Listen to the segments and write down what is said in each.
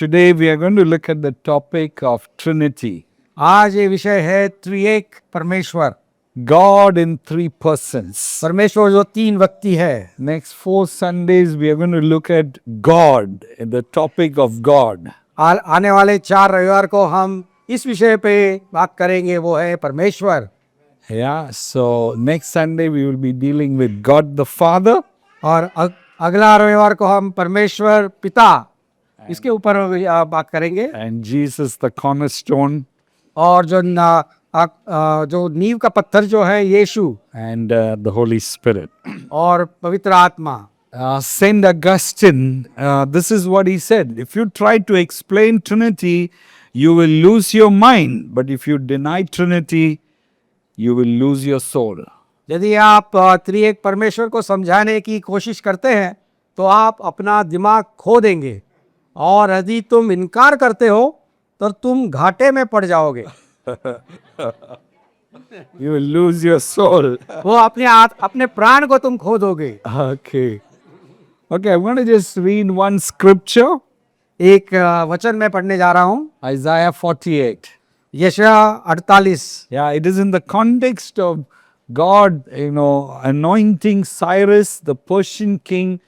today we are going to look at the topic of Trinity. आज ये विषय है त्रिएक परमेश्वर, God in three persons. परमेश्वर जो तीन व्यक्ति है। Next 4 Sundays we are going to look at God, the topic of God. आने वाले 4 रविवार को हम इस विषय पे बात करेंगे, वो है परमेश्वर। Yeah, so next Sunday we will be dealing with God the Father. और अगला रविवार को हम परमेश्वर पिता इसके ऊपर बात करेंगे, And Jesus the cornerstone. और जो नींव का पत्थर जो है यीशु, And the Holy Spirit. और पवित्र आत्मा। Saint Augustine, this is what he said. If you try to explain Trinity, you will lose your mind. But if you deny Trinity, you will lose your soul. यदि आप त्रिएक परमेश्वर को समझाने की कोशिश करते हैं तो आप अपना दिमाग खो देंगे, और यदि तुम इनकार करते हो तो तुम घाटे में पड़ जाओगे। You will lose your soul. वो अपने प्राण को तुम खो दोगे। Okay, I'm going to just read one scripture. एक वचन मैं पढ़ने जा रहा हूँ, Isaiah 48. यशायाह 48। Yeah, it is in the context of God, anointing Cyrus, the Persian king,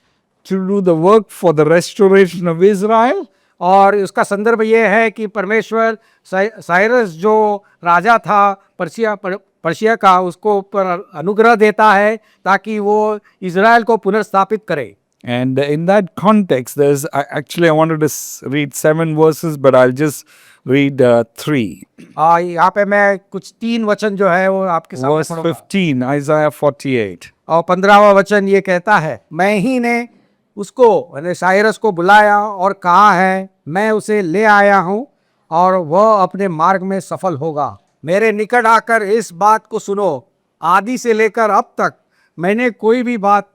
to do the work for the restoration of Israel. और उसका संदर्भ ये है कि परमेश्वर साइरस जो राजा था पर्शिया का, उसको ऊपर अनुग्रह देता है ताकि वो इज़राइल को पुनर्स्थापित करे। And in that context, I wanted to read 7 verses, but I'll just read 3. यहाँ पे मैं कुछ 3 वचन जो है वो आपके सामने Verse पढ़ूंगा। 15, Isaiah 48. और 15वां वचन ये कहता है, मैं ही ने उसको यानी साइरस को बुलाया और कहा है, मैं उसे ले आया हूँ और वह अपने मार्ग में सफल होगा। मेरे निकट आकर इस बात को सुनो, आदि से लेकर अब तक मैंने कोई भी बात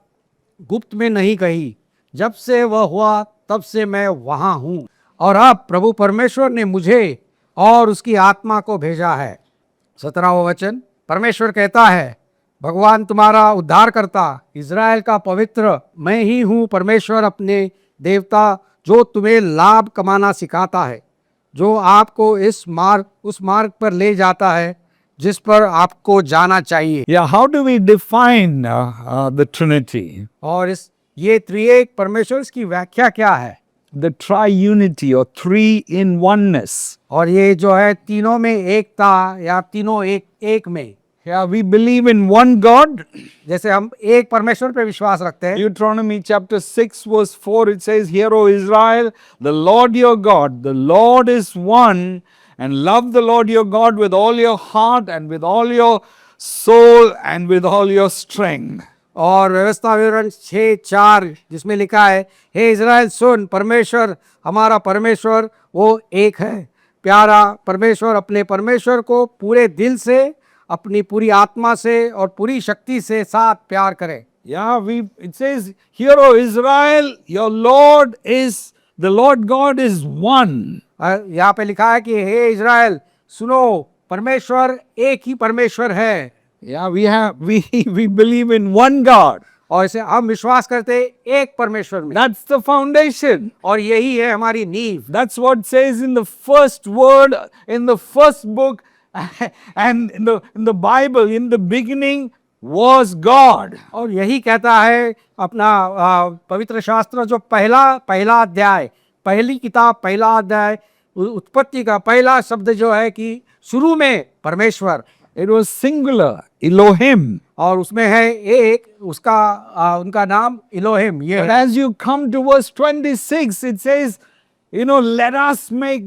गुप्त में नहीं कही, जब से वह हुआ तब से मैं वहाँ हूँ। और अब प्रभु परमेश्वर ने मुझे और उसकी आत्मा को भेजा है। 17वां वचन, परमेश्वर कहता है, भगवान तुम्हारा उद्धार करता, इज़राइल का पवित्र मैं ही हूँ, परमेश्वर अपने देवता जो तुम्हें लाभ कमाना सिखाता है, जो आपको उस मार्ग पर ले जाता है जिस पर आपको जाना चाहिए। Yeah, how do we define the Trinity? और ये त्रिएक परमेश्वर की व्याख्या क्या है? The triunity or three in oneness. और ये जो है तीनों में एकता या तीनों एक में। Yeah, we believe in one God. जैसे हम एक परमेश्वर पे विश्वास रखते हैं। Deuteronomy chapter 6 verse 4, it says, Hear, O Israel, the Lord your God, the Lord is one, and love the Lord your God with all your heart and with all your soul and with all your strength. और व्यवस्था विवरण 6:4 जिसमें लिखा है, हे Israel सुन, परमेश्वर हमारा परमेश्वर वो एक है, प्यारा परमेश्वर अपने परमेश्वर को पूरे दिल से, अपनी पूरी आत्मा से और पूरी शक्ति से साथ प्यार करें। Yeah, it says, Hear, O Israel, your Lord is, the Lord God is one. यहाँ पे लिखा है कि हे इज़राइल सुनो, परमेश्वर एक ही परमेश्वर है। Yeah, we believe in one God. और इसे हम विश्वास करते एक परमेश्वर में। That's the foundation. और यही है हमारी नींव। That's what says in the first word, in the first book, and in the Bible, in the beginning was God. और यही कहता है अपना पवित्र शास्त्र जो पहला अध्याय, पहली किताब पहला अध्याय, उत्पत्ति का पहला शब्द जो है कि शुरू में परमेश्वर। It was singular, Elohim. और उसमें है एक, उनका नाम इलोहिम। ये But as you come to verse 26, it says, let us make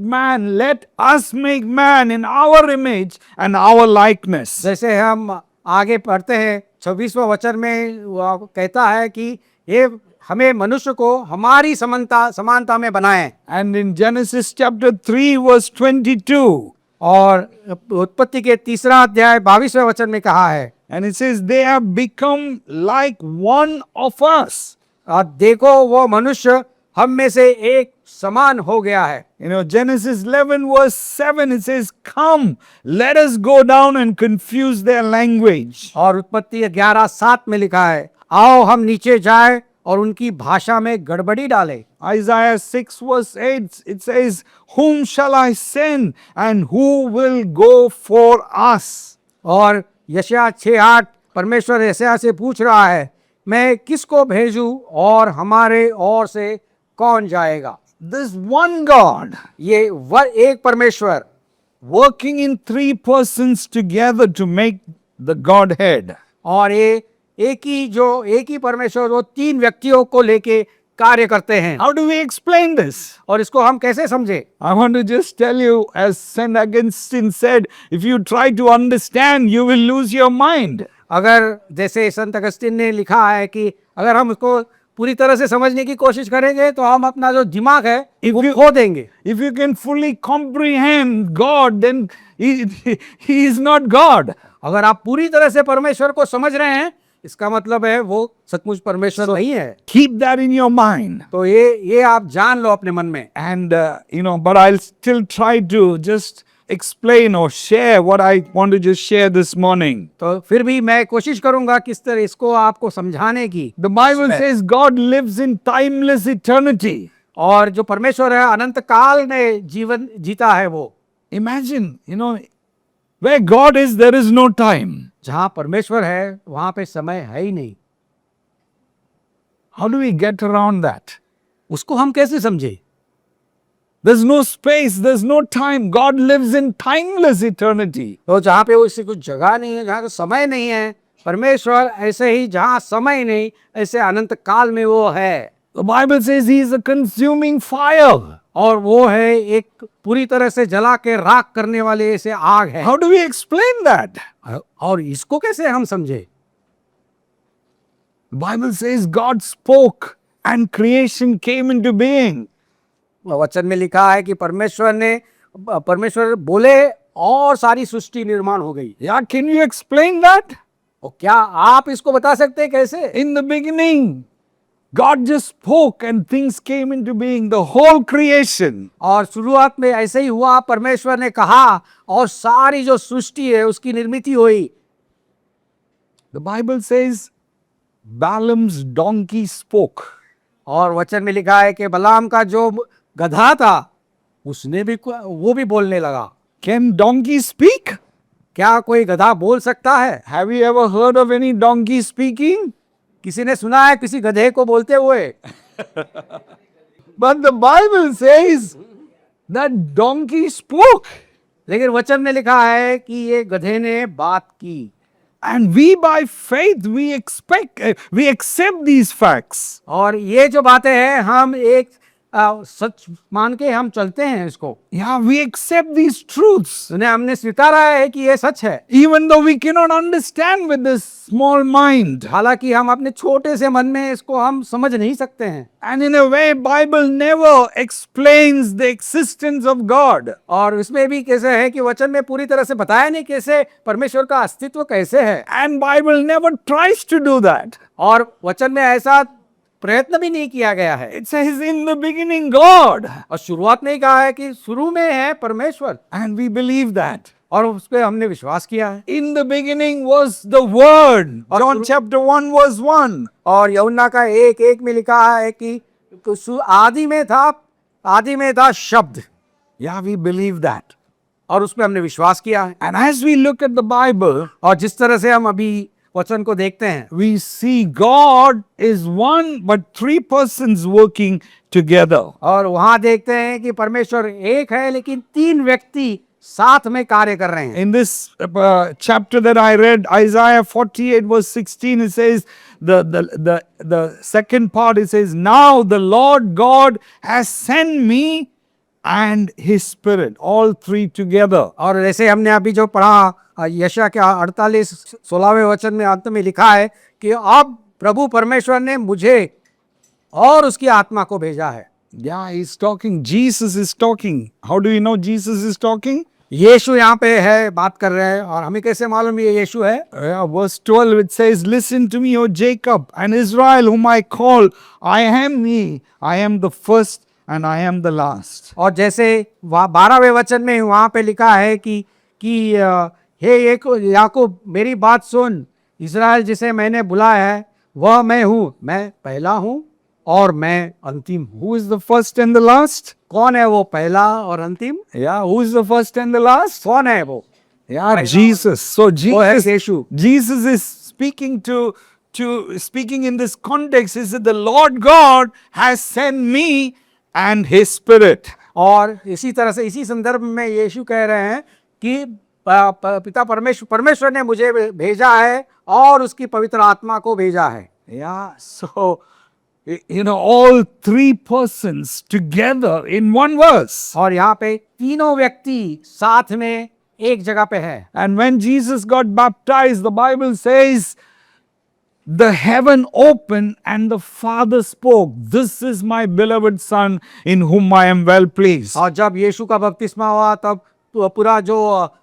man in our image and our likeness. जैसे हम आगे पढ़ते हैं 26वां वचन में वो कहता है कि ये हमें मनुष्य को हमारी समानता में बनाएं। And in Genesis chapter 3 verse 22, और उत्पत्ति के 3 अध्याय 22वें वचन में कहा है, and it says they have become like one of us. देखो वो मनुष्य हम में से एक समान हो गया है। Genesis 11 verse 7, it says, Come, let us go down and confuse their language. और उत्पत्ति 11:7 में लिखा है, आओ हम नीचे जाए और उनकी भाषा में गड़बड़ी डाले। Isaiah 6 verse 8, it says, "Whom shall I send and who will go for us?" और यशायाह 6:8 परमेश्वर यशायाह से पूछ रहा है, मैं किसको भेजूं और हमारे ओर से कौन जाएगा। This one God ये एक परमेश्वर working in three persons together to make the Godhead. और ये एक ही परमेश्वर वो तीन व्यक्तियों को लेके कार्य करते हैं। How do we explain this? और इसको हम कैसे समझे? I want to just tell you, as St. Augustine said, if you try to understand, you will lose your mind. अगर जैसे संत अगस्तिन ने लिखा है कि अगर हम इसको पूरी तरह से समझने की कोशिश करेंगे तो हम अपना जो दिमाग है वो खो देंगे। If you can fully comprehend God, then he is not God. अगर आप पूरी तरह से परमेश्वर को समझ रहे हैं इसका मतलब है वो सचमुच परमेश्वर नहीं है। Keep that in your mind. तो ये आप जान लो अपने मन में। And but I'll still try to just explain or share what I want to just share this morning. तो फिर भी मैं कोशिश करूंगा किस तरह इसको आपको समझाने की। The Bible says God lives in timeless eternity. और जो परमेश्वर है अनंत काल में जीवन जीता है वो। Imagine, where God is, there is no time. जहां परमेश्वर है वहां पे समय है ही नहीं। How do we get around that? उसको हम कैसे समझे? There's no space, there's no time. God lives in timeless eternity. तो जहाँ पे उसकी कुछ जगह नहीं है, जहाँ तो समय नहीं है, परमेश्वर ऐसे ही जहाँ समय नहीं ऐसे अनंत काल में वो है। The Bible says he is a consuming fire. और वो है एक पूरी तरह से जला के राख करने वाले ऐसे आग है। How do we explain that? और इसको कैसे हम समझे? The Bible says God spoke and creation came into being. वचन में लिखा है कि परमेश्वर बोले और सारी सृष्टि निर्माण हो गई। Yeah, can you explain that? और क्या आप इसको बता सकते हैं कैसे? In the beginning, God just spoke and things came into being, the whole creation. और शुरुआत में ऐसे ही हुआ, परमेश्वर ने कहा और सारी जो सृष्टि है उसकी निर्मित हुई। The Bible says Balaam's donkey spoke. और वचन में लिखा है कि बलाम का जो गधा था वो भी बोलने लगा। Can donkey speak? क्या कोई गधा बोल सकता है? Have you ever heard of any donkey speaking? किसी ने सुना है किसी गधे को बोलते हुए? But the Bible says that donkey spoke. लेकिन वचन में लिखा है कि ये गधे ने बात की। And we by faith we accept these facts. और ये जो बातें हैं हम एक सच मान के हम चलते हैं इसको। Yeah, we accept these truths. उन्हें हमने स्वीकारा है कि ये सच है। Even though we cannot understand with this small mind. हालांकि हम अपने छोटे से मन में इसको हम समझ नहीं सकते हैं। And in a way, Bible never explains the existence of God. और इसमें भी कैसे है कि वचन में पूरी तरह से बताया नहीं कैसे परमेश्वर का अस्तित्व कैसे है। And Bible never tries to do that. और वचन में ऐसा प्रयत्न भी नहीं किया गया है। It says in the beginning God. और शुरुआत में कहा है कि शुरू में है परमेश्वर। And we believe that. और उस पर हमने विश्वास किया है। In the beginning was the Word. John chapter 1 verse 1. और यूहन्ना का 1:1 में लिखा है कि आदि में था शब्द। Yeah, we believe that. और उसमें हमने विश्वास किया है। And as we look at the Bible, और जिस तरह से हम अभी वचन को देखते हैं, we see God is one but three persons working together. और वहां देखते हैं कि परमेश्वर एक है लेकिन तीन व्यक्ति साथ में कार्य कर रहे हैं। In this chapter that I read, Isaiah 48 verse 16, it says, the second part, it says, now the Lord God has sent me and his spirit, all three together. और जैसे हमने अभी जो पढ़ा यशायाह के 16वें वचन में अंत में लिखा है कि अब प्रभु परमेश्वर ने मुझे और उसकी आत्मा को भेजा है। Yeah, he's talking. Jesus is talking. How do you know Jesus is talking? यीशु यहाँ पे है, बात कर रहे हैं। और हमें कैसे मालूम ये यीशु है? Verse 12, it says, listen to me, O Jacob and Israel, whom I call. I am he. I am the first and I am the last. और जैसे 12वें वचन में वहाँ पे लिखा है कि हे याकूब मेरी बात सुन, इज़राइल जिसे मैंने बुलाया है, वह मैं हूँ, मैं पहला हूँ और मैं अंतिम हूँ। Who is the first and the last? कौन है वो पहला और अंतिम? Yeah, who is the first and the last? कौन है वो? Yeah, Jesus. So वो है Jesus, Yeshu. Jesus is speaking speaking in this context. Is that the Lord God has sent me and His Spirit. और इसी तरह से इसी संदर्भ में यीशु कह रहे हैं कि पिता परमेश्वर ने मुझे भेजा है और उसकी पवित्र आत्मा को भेजा है। Yeah, so all three persons together in one verse. और यहाँ पे तीनों व्यक्ति साथ में एक जगह पे है। And when Jesus got baptized, the Bible says, the heaven opened and the Father spoke, "This is my beloved Son in whom I am well pleased." और जब यीशु का बपतिस्मा हुआ तब तो पूरा जो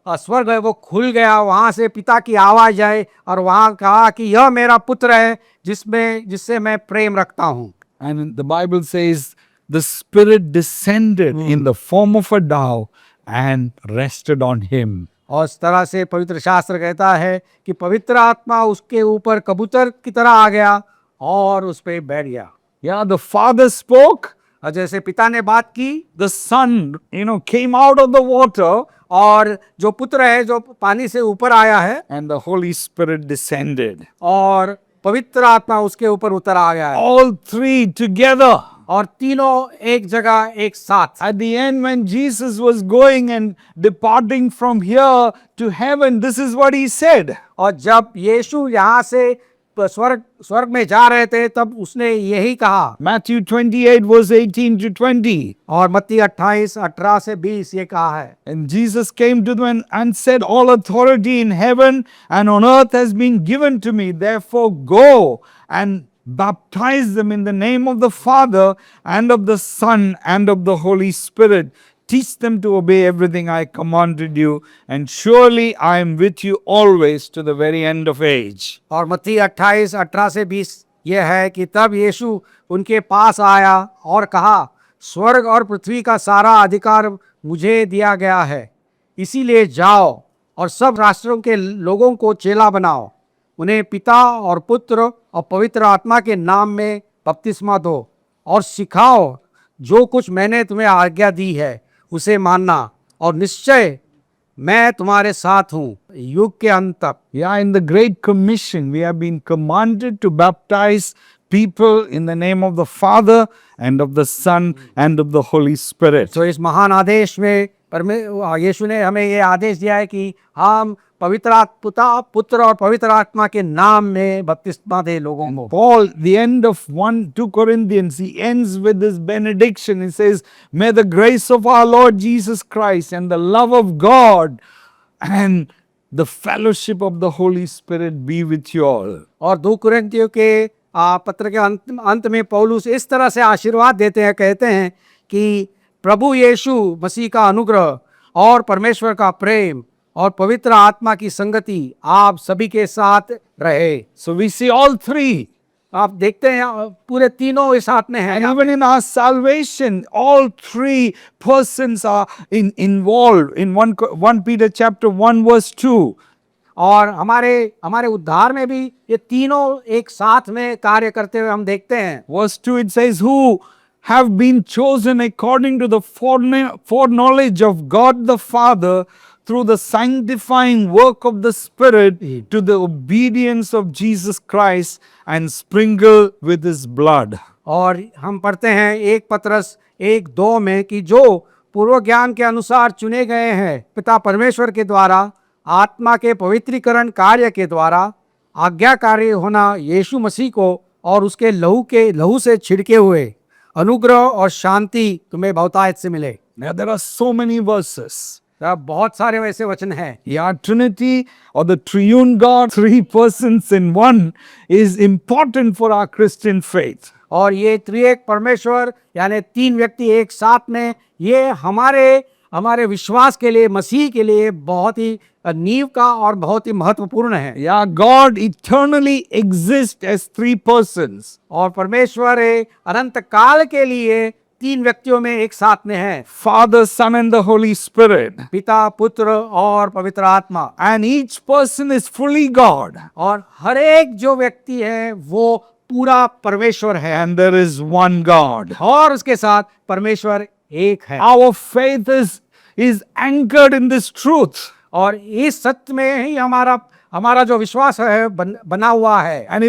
स्वर्ग है वो खुल गया, वहाँ से पिता की आवाज आई और वहाँ कहा कि यह मेरा पुत्र है जिससे मैं प्रेम रखता हूँ। And the Bible says the Spirit descended in the form of a dove and rested on him. और इस तरह से पवित्र शास्त्र कहता है कि पवित्र आत्मा उसके ऊपर कबूतर की तरह आ गया और उस पर बैठ गया। Yeah, the Father spoke, और जैसे पिता ने बात की, the Son, came out of the water, और जो पुत्र है जो पानी से ऊपर आया है, and the Holy Spirit descended. और पवित्र आत्मा उसके ऊपर उतर आ गया है। All three together. और तीनों एक जगह एक साथ। At the end, when Jesus was going and departing from here to heaven, this is what he said. और जब यीशु यहाँ से स्वर्ग में जा रहे थे तब उसने यही कहा। Matthew 28 verse 18 to 20. और मत्ती 28:18 से 20 ये कहा है। And Jesus came to them and said, "All authority in heaven and on earth has been given to me. Therefore go and baptize them in the name of the Father and of the Son and of the Holy Spirit. Teach them to obey everything I commanded you, and surely I am with you always to the very end of age." और मत्ती 28:18 से 20 ये है कि तब यीशु उनके पास आया और कहा, स्वर्ग और पृथ्वी का सारा अधिकार मुझे दिया गया है, इसीलिए जाओ और सब राष्ट्रों के लोगों को चेला बनाओ, उन्हें पिता और पुत्र और पवित्र आत्मा के नाम में बपतिस्मा दो और सिखाओ जो कुछ मैंने तुम्हें आज्ञा दी है उसे मानना, और निश्चय मैं तुम्हारे साथ हूँ युग के अंत तक। Yeah, in the Great Commission, we have been commanded to baptize people in the name of the Father and of the Son and of the Holy Spirit. तो इस महान आदेश में यीशु ने हमें ये आदेश दिया है कि हम पिता पुत्र और पवित्र आत्मा के नाम में बपतिस्मा दे लोगों को। Paul, the end of 2 Corinthians, he ends with this benediction. He says, "May the grace of our Lord Jesus Christ and the love of God and the fellowship of the Holy Spirit be with you all." और 2 कुरिन्थियों के पत्र के अंत में पौलुस इस तरह से आशीर्वाद देते हैं, कहते हैं कि प्रभु यीशु मसीह का अनुग्रह और परमेश्वर का प्रेम और पवित्र आत्मा की संगति आप सभी के साथ रहे। So we see all three. आप देखते हैं पूरे तीनों इस साथ में And हैं। even in our salvation, all three persons are involved in 1 Peter chapter 1 verse 2. और हमारे उद्धार में भी ये तीनों एक साथ में कार्य करते हुए हम देखते हैं। Verse 2 it says, "Who have been chosen according to the foreknowledge of God the Father through the sanctifying work of the Spirit to the obedience of Jesus Christ and sprinkled with His blood." और हम पढ़ते हैं 1 पत्रस 1:2 में कि जो पूर्व ज्ञान के अनुसार चुने गए हैं पिता परमेश्वर के द्वारा आत्मा के पवित्रीकरण कार्य के द्वारा आज्ञाकारी होना यीशु मसीह को और उसके लहू से छिड़के हुए अनुग्रह और शांति तुम्हें बहुतायत से मिले। Now there are so many verses. बहुत सारे वैसे वचन हैं। Yeah, Trinity or the Triune God, three persons in one, is important for our Christian faith. और ये त्रिएक परमेश्वर यानी तीन व्यक्ति एक साथ में, ये हमारे विश्वास के लिए, मसीह के लिए बहुत ही नींव का और बहुत ही महत्वपूर्ण है। Yeah, God eternally exists as three persons. और परमेश्वर अनंत काल के लिए तीन व्यक्तियों में एक साथ में है, Father, Son, and the Holy Spirit. पिता, पुत्र और पवित्र आत्मा। And each person is fully God. और हर एक जो व्यक्ति है वो पूरा परमेश्वर है, And there is one God. और उसके साथ परमेश्वर एक है। Our faith is anchored in this truth. और इस सत्य में ही हमारा जो विश्वास है बना हुआ है। And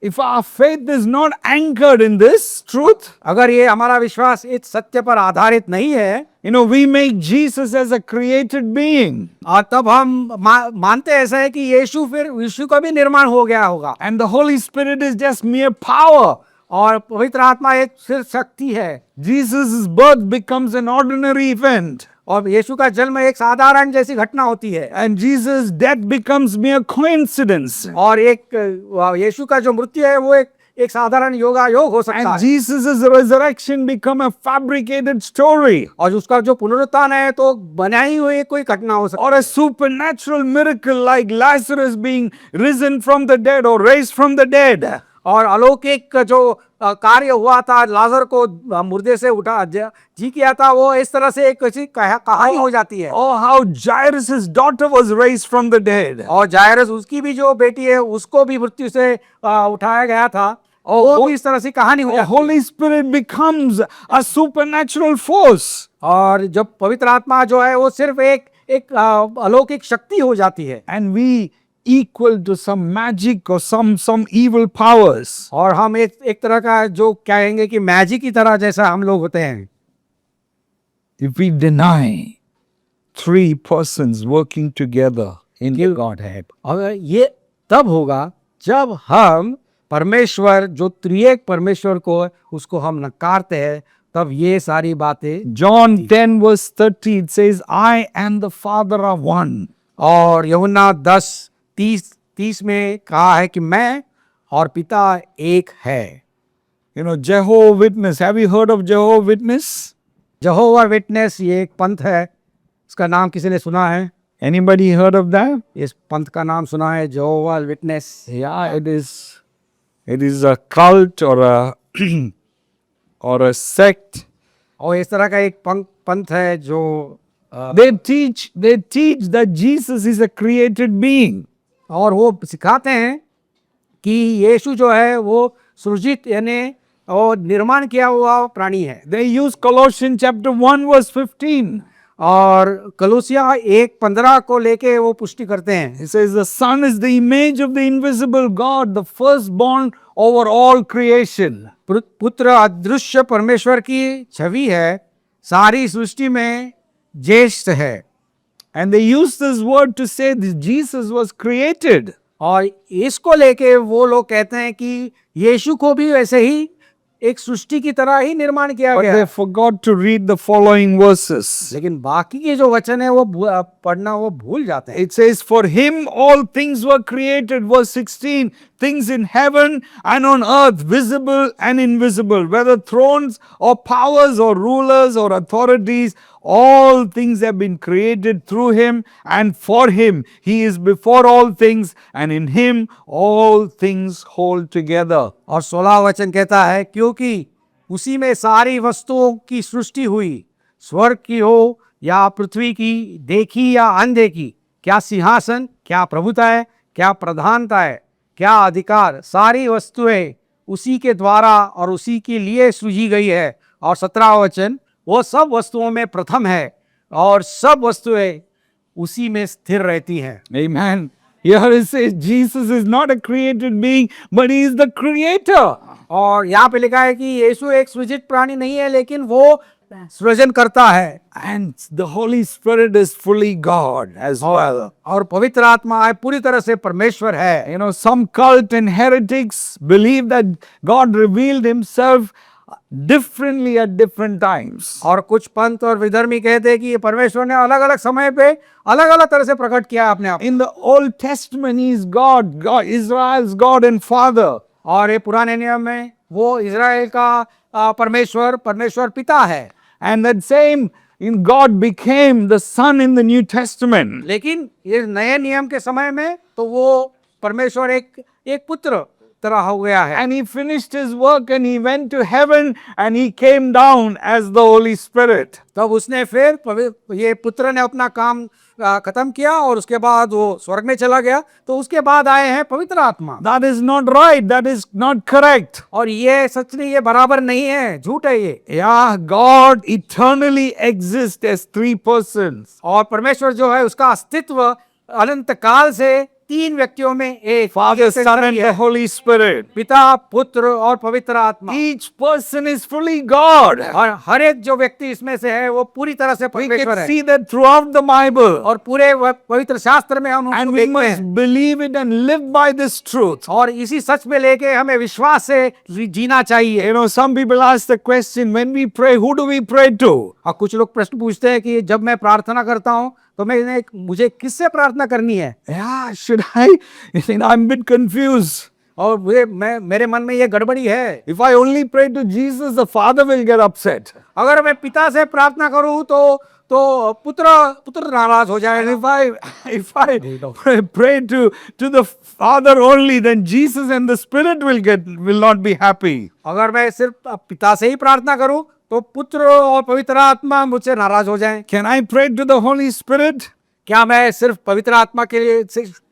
if our faith is not anchored in this truth, अगर ये हमारा विश्वास इस सत्य पर आधारित नहीं है, we make Jesus as a created being. और तब हम मानते ऐसा है कि यीशु का भी निर्माण हो गया होगा, And the Holy Spirit is just mere power. और पवित्र आत्मा एक सिर्फ शक्ति है। Jesus' birth becomes an ordinary event. और यीशु का जन्म एक साधारण जैसी घटना होती है, And Jesus' death becomes mere coincidence. और एक यीशु का जो मृत्यु है वो एक साधारण योगायोग हो सकता And है, Jesus' resurrection become a fabricated story. और उसका जो पुनरुत्थान है तो बनाई हुई कोई घटना हो सकती Or a supernatural miracle like Lazarus being risen from the dead or raised from the dead. है। और अलौकिक जो कार्य हुआ था, लाजर को मुर्दे से उठा जी किया था, वो इस तरह से एक ऐसी कहानी हो जाती है। Or how Jairus' daughter was raised from the dead. और जायरस उसकी भी जो बेटी है उसको भी मृत्यु से उठाया गया था, वो भी इस तरह से कहानी हो The जाती है। Holy Spirit becomes a supernatural force. और जब पवित्र आत्मा जो है वो सिर्फ एक अलौकिक शक्ति हो जाती है, And we equal to some magic or some evil powers. और हम एक तरह का जो कहेंगे कि मैजिक की तरह जैसा हम लोग होते हैं। If we deny three persons working together in the Godhead. और ये तब होगा जब हम परमेश्वर जो त्रिएक परमेश्वर को उसको हम नकारते हैं, तब ये सारी बातें। John 10 verse 30 it says, I and the Father are one. और यूहन्ना 10:30 में कहा है कि मैं और पिता एक है। Jehovah Witness. Have you heard of Jehovah Witness? Jehovah witness ये एक पंथ है, इसका नाम किसी ने सुना है? Anybody heard of that? इस पंथ का नाम सुना है, यहोवा witness? Yeah, it is a cult or a or a sect. और इस तरह का एक पंथ है जो They teach that Jesus is a created being. और वो सिखाते हैं कि यीशु जो है वो सृजित यानी और निर्माण किया हुआ प्राणी है। They use Colossians chapter 1 verse 15. और कलूसिया 1:15 को लेके वो पुष्टि करते हैं। It says the Son is the image of the invisible God, the firstborn over all creation. पुत्र अदृश्य परमेश्वर की छवि है, सारी सृष्टि में ज्येष्ठ है। And they use this word to say that Jesus was created. और इसको लेके वो लोग कहते हैं कि यीशु को भी वैसे ही एक सृष्टि की तरह ही निर्माण किया But गया। they forgot to read the following verses. लेकिन बाकी के जो वचन है वो पढ़ना वो भूल जाते हैं। It says, for him all things were created, verse 16, things in heaven and on earth, visible and invisible, whether thrones or powers or rulers or authorities, all things have been created through him and for him. He is before all things and in him all things hold together. और 16 वचन कहता है, क्योंकि उसी में सारी वस्तुओं की सृष्टि हुई, स्वर्ग की हो या पृथ्वी की, देखी या अनदेखी, क्या सिंहासन, क्या प्रभुता है, क्या प्रधानता है, क्या अधिकार, सारी वस्तुएं उसी के द्वारा और उसी के लिए सृजी गई है। और 17 वचन, वो सब वस्तुओं में प्रथम है और सब वस्तुएं उसी में स्थिर रहती हैं। Amen. Here it says Jesus is not a created being, but he is the creator. और यहाँ पे लिखा है कि यीशु एक सृजित प्राणी नहीं है, लेकिन वो सृजन करता है। And the Holy Spirit is fully God as well. और पवित्र आत्मा है पूरी तरह से परमेश्वर है। Some cult and heretics believe that God revealed himself differently at different times. और कुछ पंथ और विधर्मी कहते हैं कि परमेश्वर ने अलग अलग समय पे अलग अलग तरह से प्रकट किया अपने आप। In the Old Testament he is God, Israel's God and Father. और ये पुराने नियम में वो इज़राइल का परमेश्वर पिता है। And that same in God became the Son in the New Testament. लेकिन ये नए नियम के समय में तो वो परमेश्वर एक पुत्र तरह हो गया है। And he finished his work and he went to heaven and he came down as the Holy Spirit. तब उसने फिर ये पुत्र ने अपना काम खत्म किया और उसके बाद वो स्वर्ग में चला गया, तो उसके बाद आए हैं पवित्र आत्मा। That is not right. That is not correct. और ये सच नहीं, ये बराबर नहीं है, झूठ है ये। Yeah, God eternally exists as three persons. और परमेश्वर जो है उसका अस्तित्व अनंत काल से तीन व्यक्तियों में एक Father, एक से Son, and सही the है। Holy Spirit. पिता, पुत्र और पवित्र आत्मा। Each person is fully God. और हर एक जो व्यक्ति इसमें से है वो पूरी तरह से We परमेश्वर can है। see that throughout the Bible. और पूरे पवित्र शास्त्र में हम And उसको we देखते must हैं। believe it and live by this truth. और इसी सच में लेके हमें विश्वास से जीना चाहिए। You know, some people ask the question, when we pray, who do we pray to? और कुछ लोग प्रश्न पूछते हैं कि जब मैं प्रार्थना करता हूँ तो मुझे किससे प्रार्थना करनी है? Yeah, should I? You think I'm a bit confused. और मेरे मन में ये गड़बड़ी है। If I only pray to Jesus, the Father will get upset. अगर मैं पिता से प्रार्थना करूँ तो पुत्र नाराज हो And जाएगा। if I pray to the Father only, then Jesus and the Spirit will not be happy. अगर मैं सिर्फ पिता से ही प्रार्थना करूँ तो पुत्र और पवित्र आत्मा मुझसे नाराज हो जाएं। Can I pray to the Holy Spirit? क्या मैं सिर्फ पवित्र आत्मा के लिए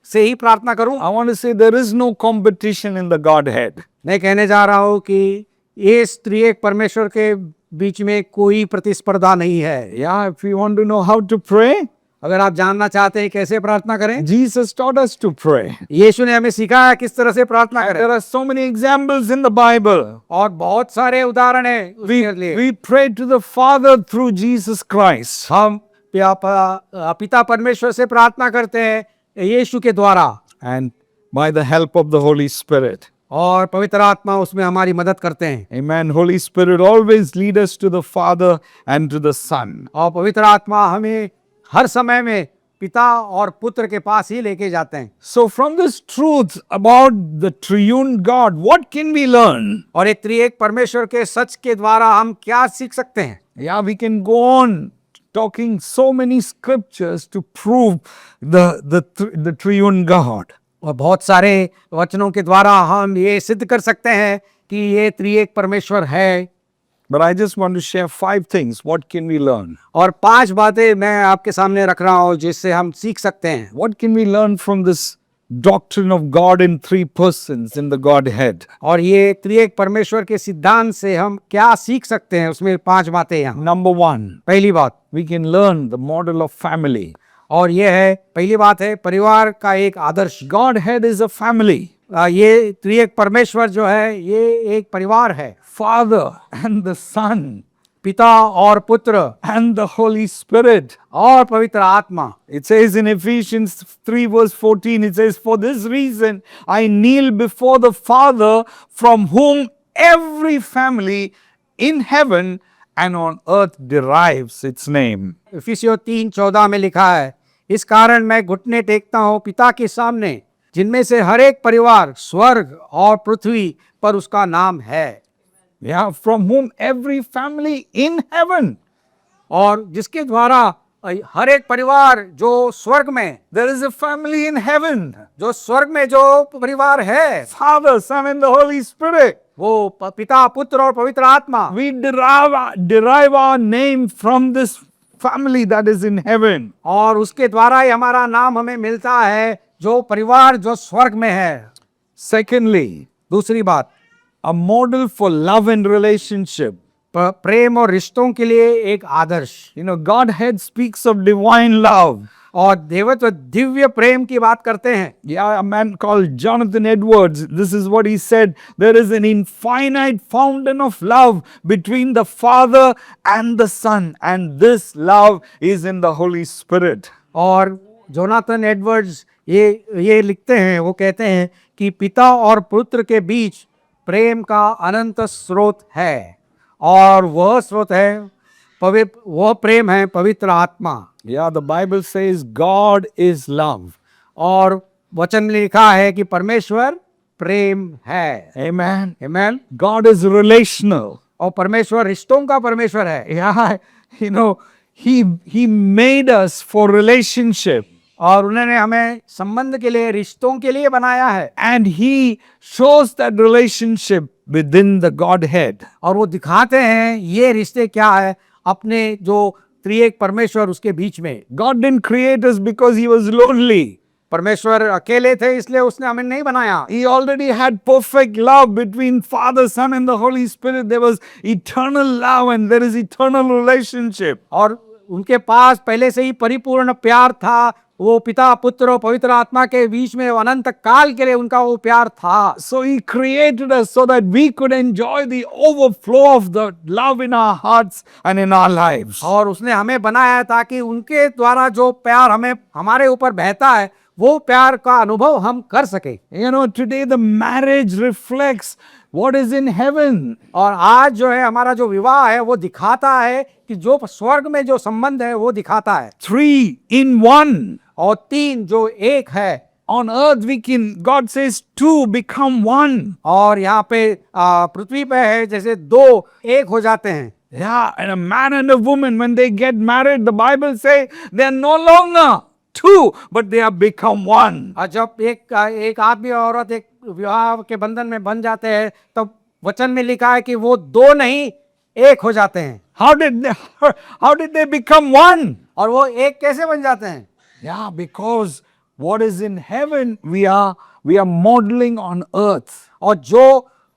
से ही प्रार्थना करूं? I want to say there is no competition in the Godhead. मैं कहने जा रहा हूं कि ये त्रिएक परमेश्वर के बीच में कोई प्रतिस्पर्धा नहीं है। Yeah, if you want to know how to pray, अगर आप जानना चाहते हैं कैसे प्रार्थना करें, Jesus taught us to pray. यीशु ने हमें सिखाया किस तरह से प्रार्थना And करें। there are so many examples in the Bible. और बहुत सारे उदाहरण हैं उसके लिए। We pray to the Father through Jesus Christ. हम पिता परमेश्वर से प्रार्थना करते हैं यीशु के द्वारा, And by the help of the Holy Spirit. और पवित्र आत्मा उसमें हमारी मदद करते हैं। Amen. Holy Spirit always lead us to the Father and to the Son. और पवित्र आत्मा हमें हर समय में पिता और पुत्र के पास ही लेके जाते हैं। So from this truth about the triune God, what can we learn? और एक त्रिएक परमेश्वर के सच के द्वारा हम क्या सीख सकते हैं? Yeah, we can go on talking so many scriptures to prove the triune God. और बहुत सारे वचनों के द्वारा हम ये सिद्ध कर सकते हैं कि ये त्रिएक परमेश्वर है। But I just want to share 5 things. What can we learn? और 5 बातें मैं आपके सामने रख रहा हूँ जिससे हम सीख सकते हैं। What can we learn from this doctrine of God in 3 persons in the Godhead? और ये त्रिएक परमेश्वर के सिद्धांत से हम क्या सीख सकते हैं, उसमें 5 बातें हैं। Number 1, पहली बात, we can learn the model of family. और ये है पहली बात है परिवार का एक आदर्श। Godhead is a family. ये त्रिएक परमेश्वर जो है ये एक परिवार है। Father and the Son पिता और पुत्र and the Holy Spirit. और पवित्र आत्मा। It says in Ephesians 3 verse 14, it says, for this reason I kneel before the Father from whom every family in heaven and on earth derives its name. इफिसियों 3:14 में लिखा है, इस कारण मैं घुटने टेकता हूँ पिता के सामने जिनमें से हर एक परिवार स्वर्ग और पृथ्वी पर उसका नाम है। Yeah, from whom every family in heaven. और जिसके द्वारा हर एक परिवार जो स्वर्ग में, There is a family in heaven. जो स्वर्ग में जो परिवार है, Father, Son and the Holy Spirit. वो पिता, पुत्र और पवित्र आत्मा। We derive our name from this family that is in heaven. और उसके द्वारा ही हमारा नाम हमें मिलता है जो परिवार जो स्वर्ग में है। Secondly, दूसरी बात, a model for love and relationship. प्रेम और रिश्तों के लिए एक आदर्श। You know, Godhead speaks of divine love. और देवत्व दिव्य प्रेम की बात करते हैं। Yeah, a man called Jonathan Edwards, this is what he said, there is an infinite fountain of love between the Father and the Son, and this love is in the Holy Spirit. और Jonathan Edwards ये लिखते हैं, वो कहते हैं कि पिता और पुत्र के बीच प्रेम का अनंत स्रोत है, और वह स्रोत है वह प्रेम है पवित्र आत्मा। Yeah, the Bible says God is love. और वचन में लिखा है कि परमेश्वर प्रेम है। Amen. आमीन। God is relational. और परमेश्वर रिश्तों का परमेश्वर है। Yeah, you know, he made us for relationship. और उन्होंने हमें संबंध के लिए, रिश्तों के लिए बनाया है। And He shows that relationship within the Godhead. और वो दिखाते हैं ये रिश्ते क्या है अपने जो त्रिएक परमेश्वर उसके बीच में। God didn't create us because He was lonely. परमेश्वर अकेले थे इसलिए उसने हमें नहीं बनाया। He already had perfect love between Father, Son, and the Holy Spirit. There was eternal love and there is eternal relationship. और उनके पास पहले से ही परिपूर्ण प्यार था। वो पिता, पुत्र और पवित्र आत्मा के बीच में अनंत काल के लिए उनका वो प्यार था। So He created us so that we could enjoy the overflow of the love in our hearts and in our lives. और उसने हमें बनाया ताकि उनके द्वारा जो प्यार हमें हमारे ऊपर बहता है वो प्यार का अनुभव हम कर सके। You know, today the marriage reflects what is in heaven. और आज जो है हमारा जो विवाह है वो दिखाता है कि जो स्वर्ग में जो संबंध है वो दिखाता है। 3 in 1. और 3 जो एक है। On earth we can, God says 2 become 1. और यहाँ पे पृथ्वी पे है जैसे 2 एक हो जाते हैं। Yeah, and a man and a woman, when they get married, the Bible says they are no longer 2, but they have become 1. और जब एक आदमी और औरत एक विवाह के बंधन में बन जाते हैं तब वचन में लिखा है कि वो 2 नहीं एक हो जाते हैं। How did they become 1? और वो एक कैसे बन जाते हैं? Yeah, because what is in heaven we are modeling on earth. और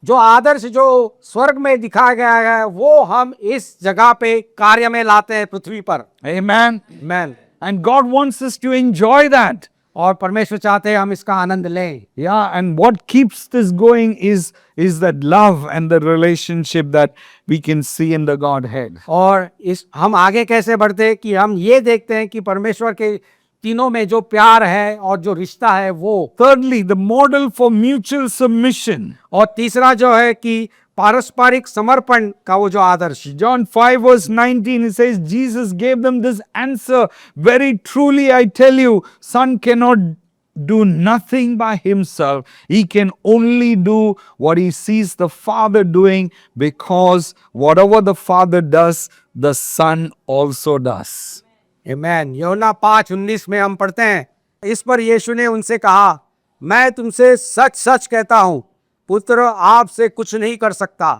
जो आदर्श जो स्वर्ग में दिखाया गया है वो हम इस जगह पे कार्य में लाते हैं पृथ्वी पर। Amen. Amen. And God wants us to enjoy that. और परमेश्वर चाहते हैं हम इसका आनंद लें। Yeah, and what keeps this going is that love and the relationship that we can see in the Godhead. और इस हम आगे कैसे बढ़ते हैं कि हम ये देखते हैं कि परमेश्वर के तीनों में जो प्यार है और जो रिश्ता है वो। Thirdly, the model for mutual submission. और तीसरा जो है कि पारस्परिक समर्पण का वो जो आदर्श। John 5 verse 19, it says, Jesus gave them this answer, very truly I tell you, Son cannot do nothing by himself. He can only do what he sees the Father doing, because whatever the Father does, the Son also does. आमेन। यूहन्ना 5:19 में हम पढ़ते हैं, इस पर यीशु ने उनसे कहा, मैं तुमसे सच सच कहता हूँ, पुत्र आपसे कुछ नहीं कर सकता,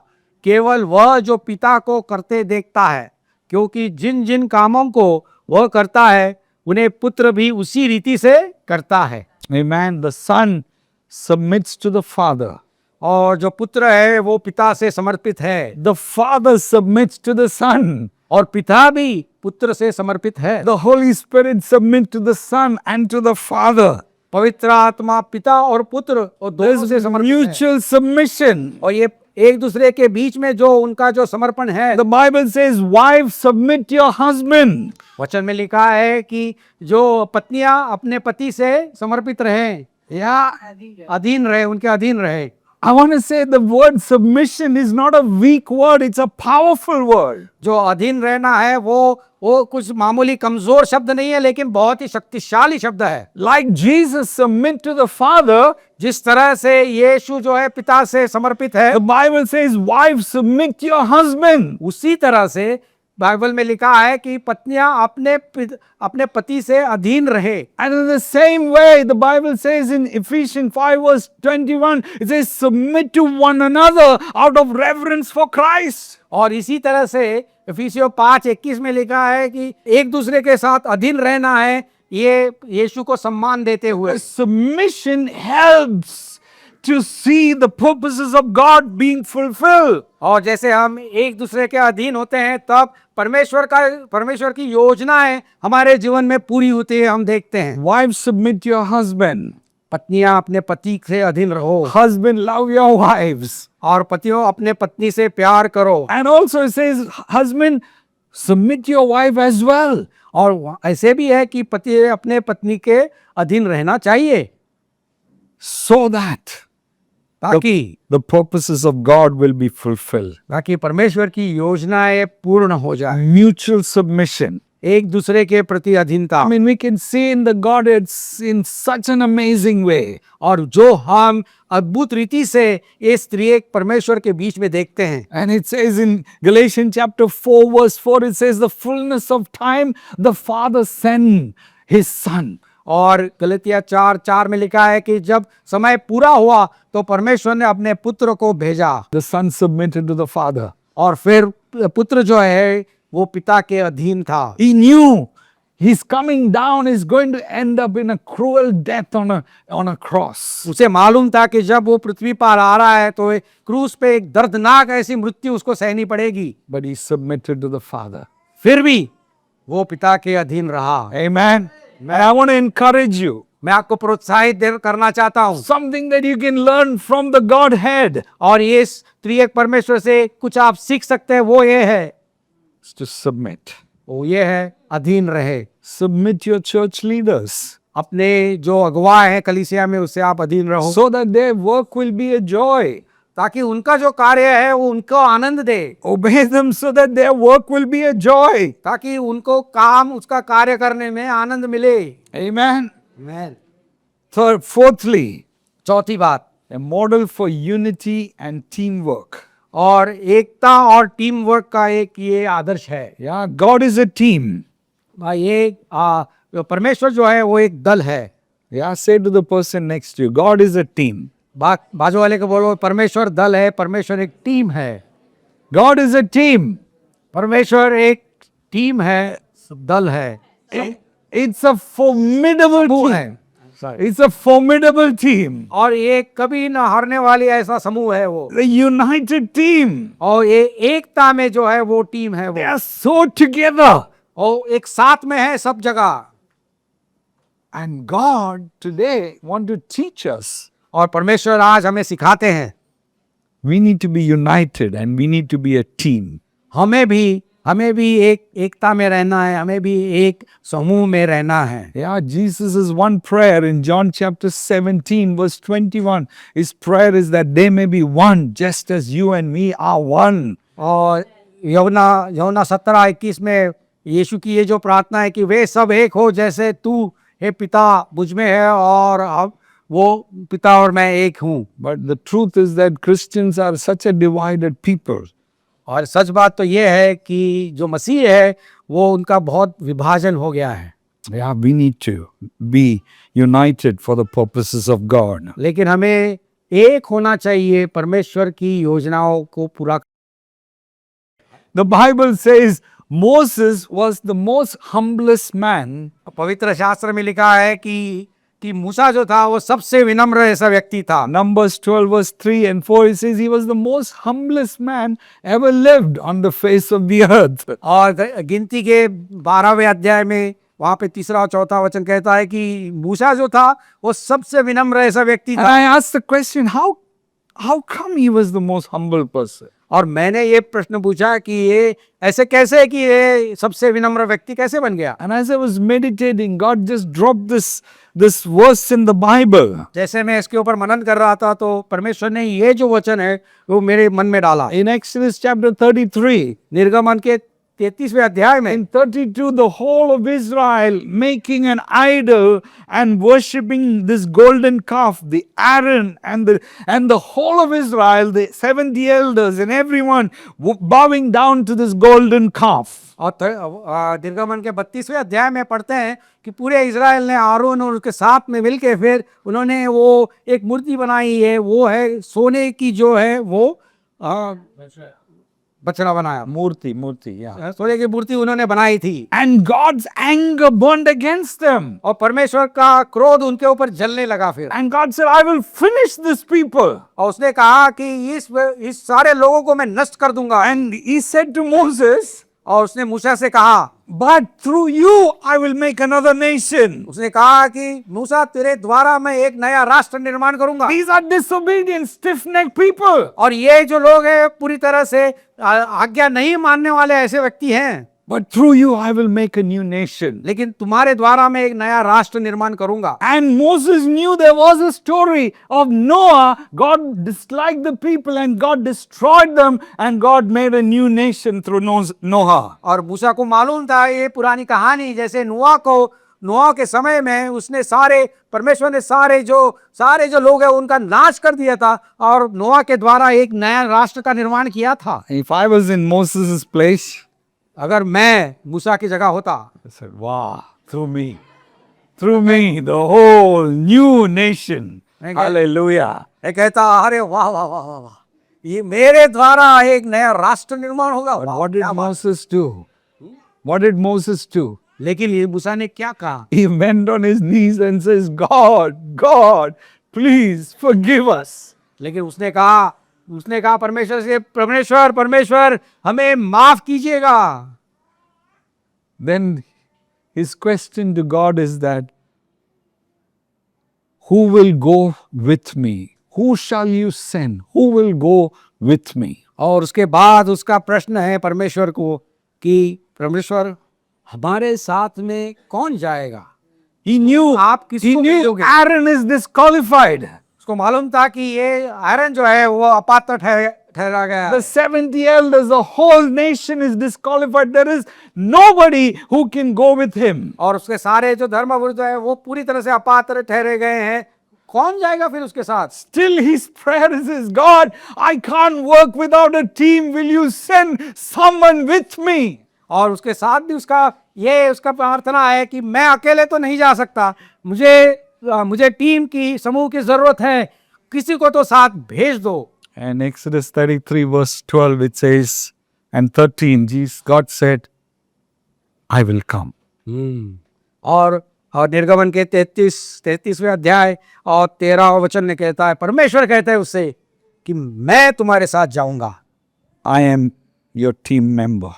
केवल वह जो पिता को करते देखता है, क्योंकि जिन जिन कामों को वह करता है उन्हें पुत्र भी उसी रीति से करता है। Amen. The Son submits to the Father. और जो पुत्र है वो पिता से समर्पित है। The Father submits to the Son. और पिता भी पुत्र से समर्पित है। The Holy Spirit submits to the Son and to the Father. पवित्र आत्मा पिता और पुत्र और दोनों से समर्पित है। Mutual submission. और ये एक दूसरे के बीच में जो उनका जो समर्पण है। The Bible says, wives, submit your husband. वचन में लिखा है कि जो पत्नियां अपने पति से समर्पित रहें, Yeah. अधीन रहे, उनके अधीन रहे। I want to say the word submission is not a weak word, it's a powerful word. जो अधीन रहना है वो कुछ मामूली कमजोर शब्द नहीं है, लेकिन बहुत ही शक्तिशाली शब्द है। Like Jesus submit to the Father, जिस तरह से यीशु जो है पिता से समर्पित है, the Bible says, wives, submit to your husband. उसी तरह से बाइबल में लिखा है कि पत्नियां अपने पति से अधीन रहे। And in the same way, the Bible says in Ephesians 5 verse 21, it says, submit to one another out of reverence for Christ. और इसी तरह से इफिसियों 5:21 में लिखा है कि एक दूसरे के साथ अधीन रहना है, ये यीशु को सम्मान देते हुए। Submission helps to see the purposes of God being fulfilled. और जैसे हम एक दूसरे के अधीन होते हैं तब परमेश्वर की योजनाएं हमारे जीवन में पूरी होती है, हम देखते हैं। Wives, submit to your husband. पत्नियां अपने पति से अधीन रहो। Husband, love your wives. और पतियों अपने पत्नी से प्यार करो। And also it says, husband, submit to your wife as well. और ऐसे भी है कि पति अपने पत्नी के अधीन रहना चाहिए, So that ताकि the purposes of God will be fulfilled. ताकि परमेश्वर की योजनाएं पूर्ण हो जाए। Mutual submission. एक दूसरे के प्रति अधीनता। I mean, we can see in the Godhead in such an amazing way. और जो हम अद्भुत रीति से इस त्रिएक परमेश्वर के बीच में देखते हैं। And it says in Galatians chapter 4 verse 4, it says, the fullness of time, the Father sent His Son. और गलतिया 4:4 में लिखा है कि जब समय पूरा हुआ तो परमेश्वर ने अपने पुत्र को भेजा The son submitted to the father. और फिर पुत्र जो है वो पिता के अधीन था। He knew he's coming down is going to end up in a cruel death on a cross. उसे मालूम था कि जब वो पृथ्वी पर आ रहा है तो क्रूस पे एक दर्दनाक ऐसी मृत्यु उसको सहनी पड़ेगी, But he submitted to the father. फिर भी वो पिता के अधीन रहा। Amen. And I want to encourage you. मैं आपको प्रोत्साहित करना चाहता हूँ Something that you can learn from the Godhead और ये इस त्रिएक परमेश्वर से कुछ आप सीख सकते हैं, वो ये है, is to submit. वो ये है अधीन रहे। Submit your church leaders अपने जो अगुवा हैं कलीसिया में उससे आप अधीन रहो so that their work will be a joy. ताकि उनका जो कार्य है वो उनको आनंद दे, Obey them so that their work will be a joy. ताकि उनको काम उसका कार्य करने में आनंद मिले। Amen. Amen. Fourthly, चौथी बात, a model for unity and teamwork. और एकता और टीम वर्क का एक ये आदर्श है। Yeah, God is a team. ये परमेश्वर जो है वो एक दल है। Yeah, say to the person next to you, God is a team. बाजू वाले को बोलो परमेश्वर दल है, परमेश्वर एक टीम है। God is a team. परमेश्वर एक टीम है, दल है। It's a formidable समूह team. है It's a formidable team. और ये कभी न हारने वाली ऐसा समूह है वो, The united team. और ये एकता में जो है वो टीम है They वो, are so together. और एक साथ में है सब जगह। And God today want to teach us. और परमेश्वर आज हमें सिखाते हैं We need to be united and we need to be a team. हमें भी एक एकता में रहना है, हमें भी एक समूह में रहना है। Yeah, Jesus' one prayer in John chapter 17 verse 21. His prayer is that they may be one just as you and me are one. और यौना 17:21 में यीशु की ये जो प्रार्थना है कि वे सब एक हो जैसे तू हे पिता मुझ में है और अब वो पिता और मैं एक हूँ। But the truth is that Christians are such a divided people. और सच बात तो ये है कि जो मसीह है वो उनका बहुत विभाजन हो गया है। Yeah, we need to be united for the purposes of God. लेकिन हमें एक होना चाहिए परमेश्वर की योजनाओं को पूरा। The Bible says Moses was the most humblest man. पवित्र शास्त्र में लिखा है कि मूसा जो था वो सबसे विनम्र ऐसा व्यक्ति था। Numbers 12 verse 3 and 4 it says he was the most humblest man ever lived on the face of the earth. और गिनती के 12वें अध्याय में वहां पे 3 और 4 वचन कहता है कि मूसा जो था वो सबसे विनम्र ऐसा व्यक्ति And था। I asked the question, how come he was the most humble person? और मैंने ये प्रश्न पूछा कि ये ऐसे कैसे है कि ये सबसे विनम्र व्यक्ति कैसे बन गया। And as I was meditating, God just dropped this verse in the Bible. जैसे मैं इसके ऊपर मनन कर रहा था तो परमेश्वर ने ये जो वचन है वो मेरे मन में डाला। In Exodus chapter 33, निर्गमन के 33वें अध्याय में in 32, the whole of Israel making an idol and worshipping this golden calf, the Aaron and the whole of Israel, the 70 elders and everyone bowing down to this golden calf. और निर्गमन के 32वें अध्याय में पढ़ते हैं कि पूरे इज़राइल ने आरोन और उसके साथ में मिलके फिर उन्होंने वो एक मूर्ति बनाई है, वो है सोने की जो है वो बछड़ा बनाया, Murti, yeah. सोने की मूर्ति उन्होंने बनाई थी। And God's anger burned against them. और परमेश्वर का क्रोध उनके ऊपर जलने लगा फिर। And God said, I will finish this people. और उसने कहा कि इस सारे लोगों को मैं नष्ट कर दूंगा। And he said to Moses, और उसने मूसा से कहा, but through you I will make another nation. उसने कहा कि मूसा तेरे द्वारा मैं एक नया राष्ट्र निर्माण करूंगा। These are disobedient, stiff-necked people. और ये जो लोग हैं पूरी तरह से आज्ञा नहीं मानने वाले ऐसे व्यक्ति हैं। But through you I will make a new nation. लेकिन तुम्हारे द्वारा मैं एक नया राष्ट्र निर्माण करूंगा। And Moses knew there was a story of Noah. God disliked the people and God destroyed them and God made a new nation through Noah. और मूसा को मालूम था ये पुरानी कहानी, जैसे नोआ के समय में उसने परमेश्वर ने सारे जो लोग हैं उनका नाश कर दिया था और नोआ के द्वारा एक नया राष्ट्र का निर्माण किया था। If I was in Moses' place, अगर मैं मूसा की जगह होता, I said, wow, through me. through me, the whole new nation. Amen. Hallelujah. ये कहता अरे वाह वाह वाह वाह वाह, ये मेरे द्वारा एक नया राष्ट्र निर्माण होगा। But वाह, what did क्या बात। Moses do? What did Moses do? लेकिन ये मूसा ने क्या कहा? He went on his knees and says, God, please forgive us. लेकिन उसने कहा परमेश्वर से, परमेश्वर हमें माफ कीजिएगा। Then his question to God is that, who will go with me? Who shall you send? Who will go with me? और उसके बाद उसका प्रश्न है परमेश्वर को कि परमेश्वर हमारे साथ में कौन जाएगा? He knew Aaron is disqualified. उसको मालूम था कि ये आयरन जो है वो अपात्र ठहरा गया। The 70 elders, the whole nation is disqualified. There is nobody who can go with him. और उसके सारे जो धर्मगुरु है वो पूरी तरह से अपात्र ठहरे गए हैं। कौन जाएगा फिर उसके साथ? Still his prayer is, God, I can't work without a team. Will you send someone with me? और उसके साथ भी उसका प्रार्थना है कि मैं अकेले तो नहीं जा सकता, मुझे टीम की, समूह की जरूरत है, किसी को तो साथ भेज दो। And Exodus 33 verse 12 it says, and 13, God said, I will come. और निर्गमन के 33वें अध्याय और 13वां वचन ने कहता है, परमेश्वर कहता है उससे कि मैं तुम्हारे साथ जाऊंगा। I am your team member.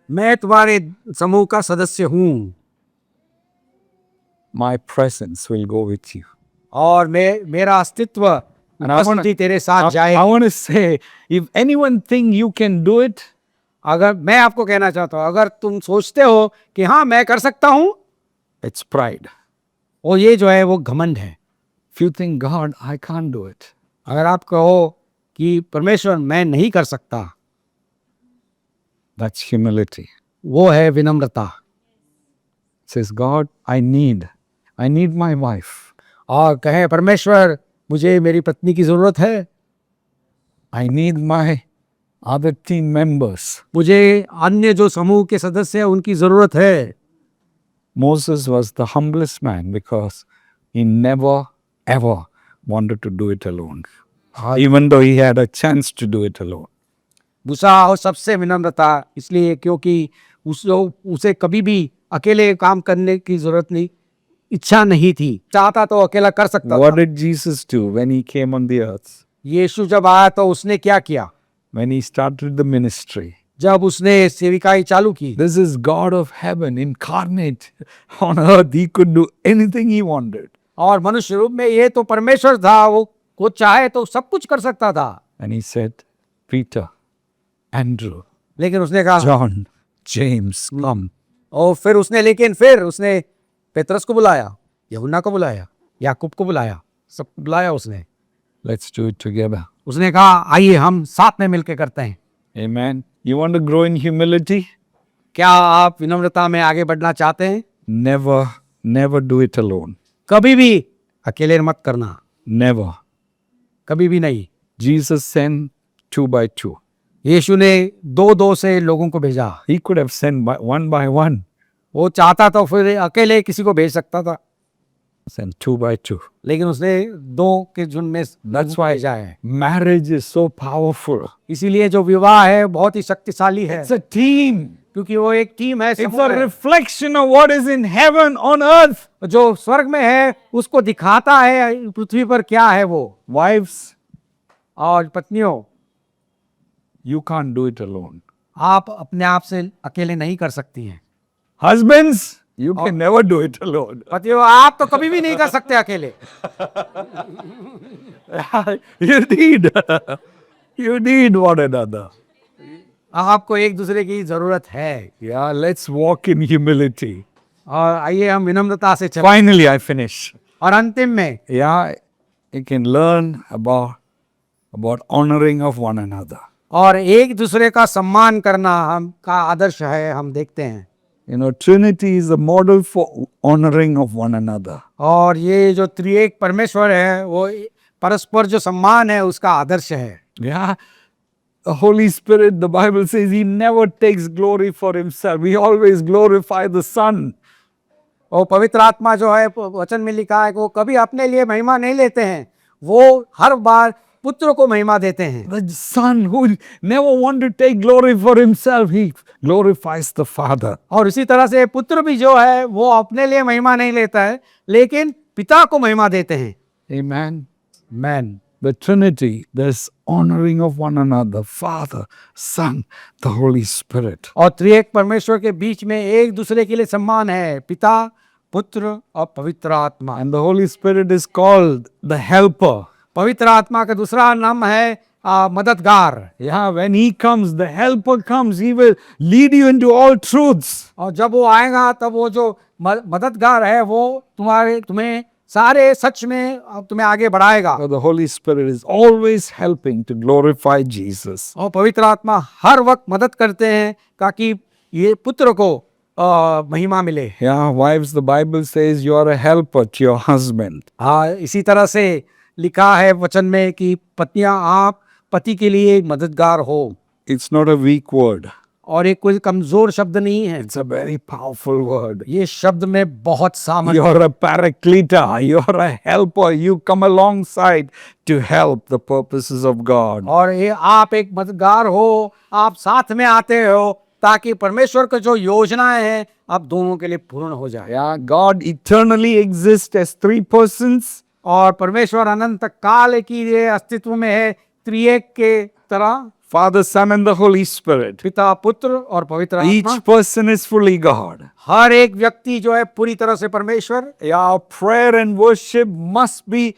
मैं तुम्हारे समूह का सदस्य हूं। My presence will go with you. और मेरा अस्तित्व, उपस्थिति तेरे साथ जाएगा। I want to say, if anyone think you can do it, अगर मैं आपको कहना चाहता हूं, अगर तुम सोचते हो कि हाँ मैं कर सकता हूं, it's pride. और ये जो है वो घमंड है। If you think, God, I can't do it, अगर आप कहो कि परमेश्वर मैं नहीं कर सकता, that's humility. वो है विनम्रता। It says, God, I need my wife. और कहे परमेश्वर मुझे मेरी पत्नी की जरूरत है, I need my other team members. मुझे अन्य जो समूह के सदस्य हैं उनकी जरूरत है। Moses was the humblest man because he never ever wanted to do it alone, even though he had a chance to do it alone. मूसा और सबसे विनम्रता इसलिए क्योंकि उसे कभी भी अकेले काम करने की जरूरत नहीं, इच्छा नहीं थी, चाहता तो अकेला कर सकता था। What did Jesus do when he came on the earth? यीशु जब आया तो उसने क्या किया? When he started the ministry, जब उसने सेविकाई चालू की, this is God of heaven incarnate on earth. He could do anything he wanted. और मनुष्य रूप में ये तो परमेश्वर था, वो चाहे तो सब कुछ कर सकता था। And he said, Peter, Andrew, लेकिन उसने कहा John, James, come. और फिर उसने पेत्रस को बुलाया, यूहन्ना को बुलाया, याकूब को बुलाया, सब बुलाया उसने। Let's do it together. उसने कहा आइए हम साथ में मिलकर करते हैं। Amen. You want to grow in humility? क्या आप विनम्रता में आगे बढ़ना चाहते हैं? Never do it alone. कभी भी अकेले मत करना, Never. कभी भी नहीं। Jesus sent 2 by 2. यीशु ने 2-2 से लोगों को भेजा। He could have sent one by one. वो चाहता तो फिर अकेले किसी को भेज सकता था, Sent 2 by 2. लेकिन उसने 2 के झुंड में That's why भेजा है। marriage is so powerful. इसीलिए जो विवाह है बहुत ही शक्तिशाली है, It's a team. क्योंकि वो एक टीम है, It's समूह a है। reflection of what is in heaven on earth. जो स्वर्ग में है उसको दिखाता है पृथ्वी पर क्या है वो। Wives, और पत्नियों, you can't do it alone. आप अपने आप से अकेले नहीं कर सकती हैं। Husbands, you can never do it alone. पतियों, आप तो कभी भी नहीं कर सकते अकेले। You need one another. आपको एक दूसरे की जरूरत है। Yeah, let's walk in humility. और आइए हम विनम्रता से चलें। Finally, I finish. और अंतिम में Yeah, you can learn about honoring of one another. और एक दूसरे का सम्मान करना हम का आदर्श है, हम देखते हैं। You know, Trinity is a model for honoring of one another. और ये जो त्रिएक परमेश्वर है वो परस्पर जो सम्मान है उसका आदर्श है। Yeah, the Holy Spirit, the Bible says, He never takes glory for Himself. He always glorify the Son. और पवित्र आत्मा जो है वचन में लिखा है कि वो कभी अपने लिए महिमा नहीं लेते हैं, वो हर बार पुत्र को महिमा देते हैं। The Son who never want to take glory for himself, he glorifies the Father. और इसी तरह से पुत्र भी जो है वो अपने लिए महिमा नहीं लेता है, लेकिन पिता को महिमा देते हैं। Amen. Man The Trinity, there's honoring of one another, Father, Son, the Holy Spirit. और त्रिएक परमेश्वर के बीच में एक दूसरे के लिए सम्मान है, पिता, पुत्र और पवित्र आत्मा। And the Holy Spirit is called the helper. पवित्र आत्मा का दूसरा नाम है मददगार। Yeah, when he comes, the helper comes, he will lead you into all truths. और जब वो आएगा तब वो जो मददगार है वो तुम्हें सारे सच में तुम्हें आगे बढ़ाएगा। So the Holy Spirit is always helping to glorify Jesus. और पवित्र आत्मा हर वक्त मदद करते हैं ताकि ये पुत्र को महिमा मिले। Yeah, wives, the Bible says you are a helper to your husband. हाँ, इसी तरह से लिखा है वचन में कि पत्नियां आप पति के लिए मददगार हो। It's not a weak word. और ये कोई कमजोर शब्द नहीं है, It's a very powerful word. ये शब्द में बहुत सामर्थ्य। You're a paracleta. You're a helper. You come alongside to help the purposes of God. और ये आप एक मददगार हो, आप साथ में आते हो ताकि परमेश्वर की जो योजनाएं हैं आप दोनों के लिए पूर्ण हो जाए। Yeah, God eternally exists as three persons. और परमेश्वर अनंत काल की ये अस्तित्व में है त्रिएक के तरह, Father, Son, and the Holy Spirit. पिता, पुत्र और पवित्र आत्मा। Each person is fully God. हर एक व्यक्ति जो है पूरी तरह से परमेश्वर। Yeah, prayer and worship must be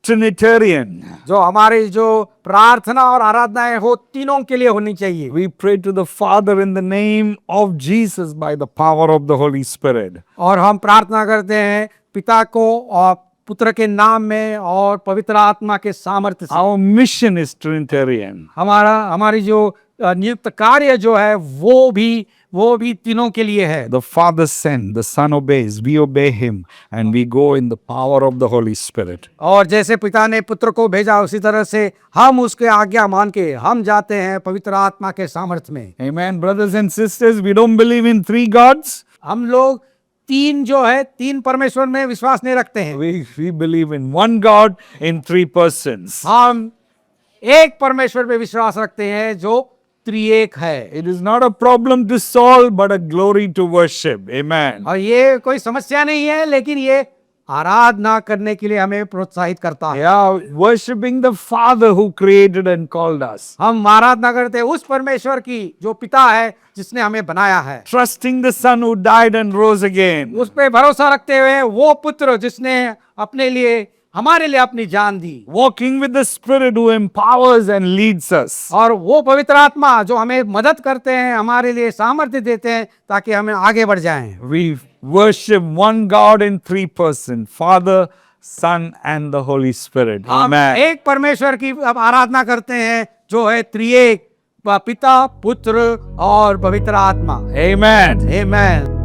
Trinitarian. जो हमारी जो प्रार्थना और आराधनाएं हो तीनों के लिए होनी चाहिए। We pray to the Father in the name of Jesus by the power of the Holy Spirit. और हम प्रार्थना करते हैं पिता को और पुत्र के नाम में और पवित्र आत्मा के सामर्थ्य से। Our mission is Trinitarian. हमारी जो नियुक्त कार्य जो है वो भी तीनों के लिए है। The Father sends, the Son obeys, we obey Him, and we go in the power of the Holy Spirit. और जैसे पिता ने पुत्र को भेजा उसी तरह से हम उसके आज्ञा मान के हम जाते हैं पवित्र आत्मा के सामर्थ्य में। Amen. Brothers and sisters, we don't believe in three gods. हम लोग तीन परमेश्वर में विश्वास नहीं रखते हैं। We believe in one God in three persons. हम एक परमेश्वर में विश्वास रखते हैं जो त्रिएक है। It is not a problem to solve, but a glory to worship. Amen. और ये कोई समस्या नहीं है, लेकिन ये आराधना करने के लिए हमें प्रोत्साहित करता है। Yeah, worshiping the Father who created and called us. हम आराधना करते हैं उस परमेश्वर की जो पिता है जिसने हमें बनाया है। Trusting the Son who died and rose again. उस पे भरोसा रखते हुए वो पुत्र जिसने अपने लिए हमारे लिए अपनी जान दी। Walking with the Spirit who empowers and leads us. और वो पवित्र आत्मा जो हमें मदद करते हैं, हमारे लिए सामर्थ्य देते हैं ताकि हमें आगे बढ़ जाएं। We worship one God in three persons, Father, Son, and the Holy Spirit. हम Amen. एक परमेश्वर की अब आराधना करते हैं जो है त्रिएक, पिता, पुत्र और पवित्र आत्मा। Amen. आमेन।